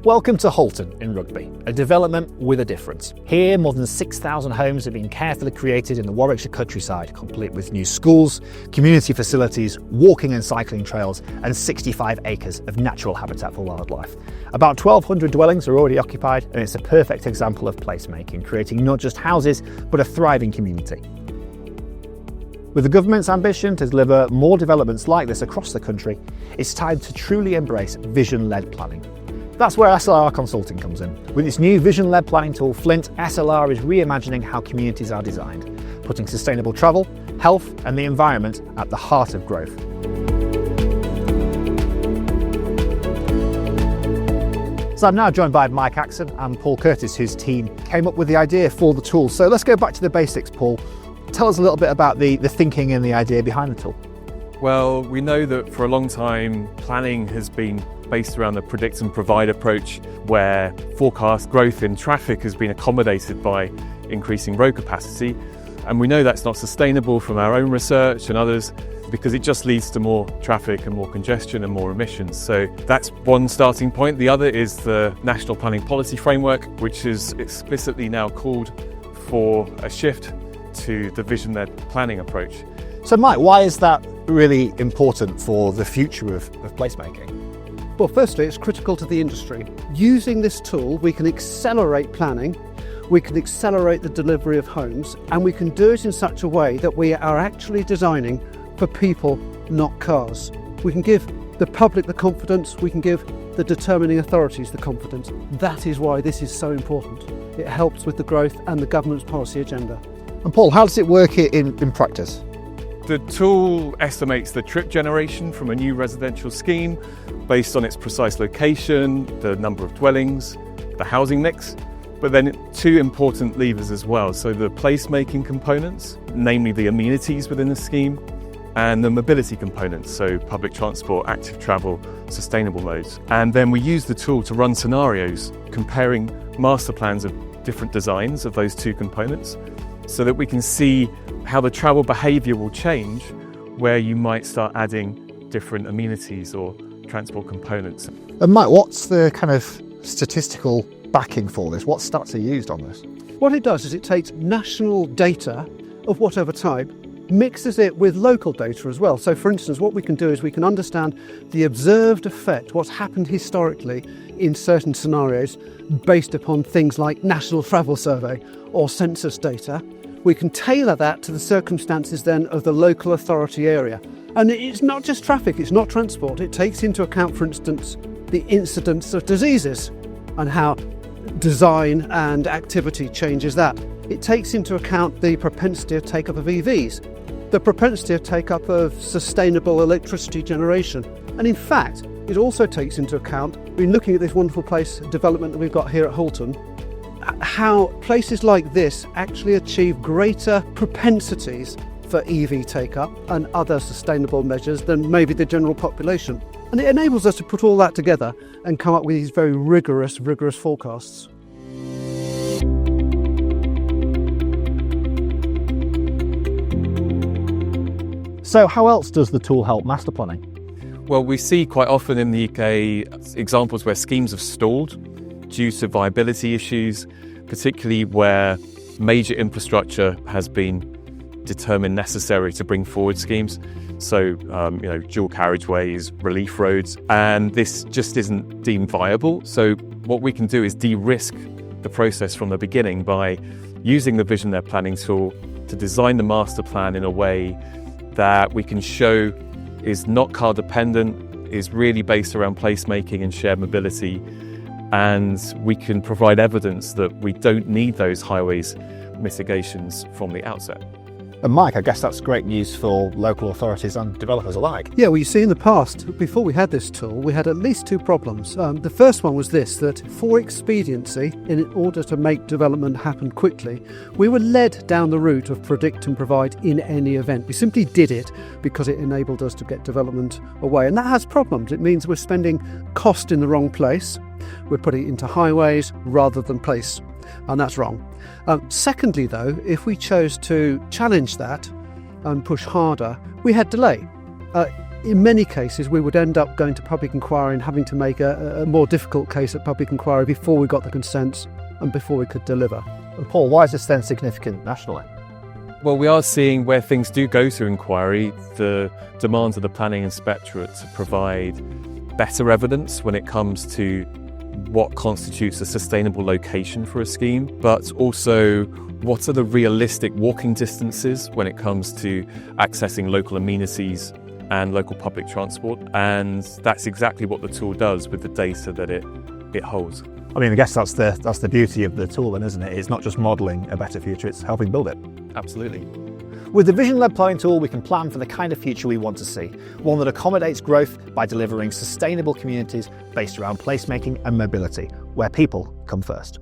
Welcome to Holton in Rugby, a development with a difference. Here, more than 6,000 homes have been carefully created in the Warwickshire countryside, complete with new schools, community facilities, walking and cycling trails, and 65 acres of natural habitat for wildlife. About 1,200 dwellings are already occupied, and it's a perfect example of placemaking, creating not just houses, but a thriving community. With the government's ambition to deliver more developments like this across the country, it's time to truly embrace vision-led planning. That's where SLR Consulting comes in. With its new vision-led planning tool, Flint, SLR is reimagining how communities are designed, putting sustainable travel, health and the environment at the heart of growth. So I'm now joined by Mike Axon and Paul Curtis, whose team came up with the idea for the tool. So let's go back to the basics, Paul. Tell us a little bit about the thinking and the idea behind the tool. Well, we know that for a long time, planning has been based around the predict and provide approach, where forecast growth in traffic has been accommodated by increasing road capacity. And we know that's not sustainable from our own research and others, because it just leads to more traffic and more congestion and more emissions. So that's one starting point. The other is the National Planning Policy Framework, which is explicitly now called for a shift to the vision-led planning approach. So Mike, why is that really important for the future of placemaking? Well, firstly, it's critical to the industry. Using this tool, we can accelerate planning, we can accelerate the delivery of homes, and we can do it in such a way that we are actually designing for people, not cars. We can give the public the confidence, we can give the determining authorities the confidence. That is why this is so important. It helps with the growth and the government's policy agenda. And Paul, how does it work in practice? The tool estimates the trip generation from a new residential scheme based on its precise location, the number of dwellings, the housing mix, but then two important levers as well. So the placemaking components, namely the amenities within the scheme, and the mobility components, so public transport, active travel, sustainable modes. And then we use the tool to run scenarios comparing master plans of different designs of those two components, so that we can see how the travel behaviour will change, where you might start adding different amenities or transport components. And Mike, what's the kind of statistical backing for this? What stats are used on this? What it does is it takes national data of whatever type, mixes it with local data as well. So for instance, what we can do is we can understand the observed effect, what's happened historically in certain scenarios based upon things like National Travel Survey or census data. We can tailor that to the circumstances then of the local authority area. And it's not just traffic, it's not transport. It takes into account, for instance, the incidence of diseases and how design and activity changes that. It takes into account the propensity of take-up of EVs, the propensity of take-up of sustainable electricity generation. And in fact, it also takes into account, looking at this wonderful place development that we've got here at Holton, how places like this actually achieve greater propensities for EV take-up and other sustainable measures than maybe the general population. And it enables us to put all that together and come up with these very rigorous forecasts. So how else does the tool help master planning? Well, we see quite often in the UK examples where schemes have stalled due to viability issues, particularly where major infrastructure has been determined necessary to bring forward schemes. So, dual carriageways, relief roads, and this just isn't deemed viable. So what we can do is de-risk the process from the beginning by using the vision-led planning tool to design the master plan in a way that we can show is not car dependent, is really based around placemaking and shared mobility, and we can provide evidence that we don't need those highways mitigations from the outset. And Mike, I guess that's great news for local authorities and developers alike. Yeah, well, you see in the past, before we had this tool, we had at least two problems. The first one was this, that for expediency, in order to make development happen quickly, we were led down the route of predict and provide in any event. We simply did it because it enabled us to get development away. And that has problems. It means we're spending cost in the wrong place. We're putting it into highways rather than place. And that's wrong. Secondly, though, if we chose to challenge that and push harder, we had delay. in many cases we would end up going to public inquiry and having to make a more difficult case at public inquiry before we got the consents and before we could deliver. And Paul, why is this then significant nationally? Well, we are seeing where things do go to inquiry, the demands of the planning inspectorate to provide better evidence when it comes to what constitutes a sustainable location for a scheme, but also what are the realistic walking distances when it comes to accessing local amenities and local public transport. And that's exactly what the tool does with the data that it holds. I mean, I guess that's the beauty of the tool then, isn't it? It's not just modelling a better future, it's helping build it. Absolutely. With the vision-led planning tool, we can plan for the kind of future we want to see, one that accommodates growth by delivering sustainable communities based around placemaking and mobility, where people come first.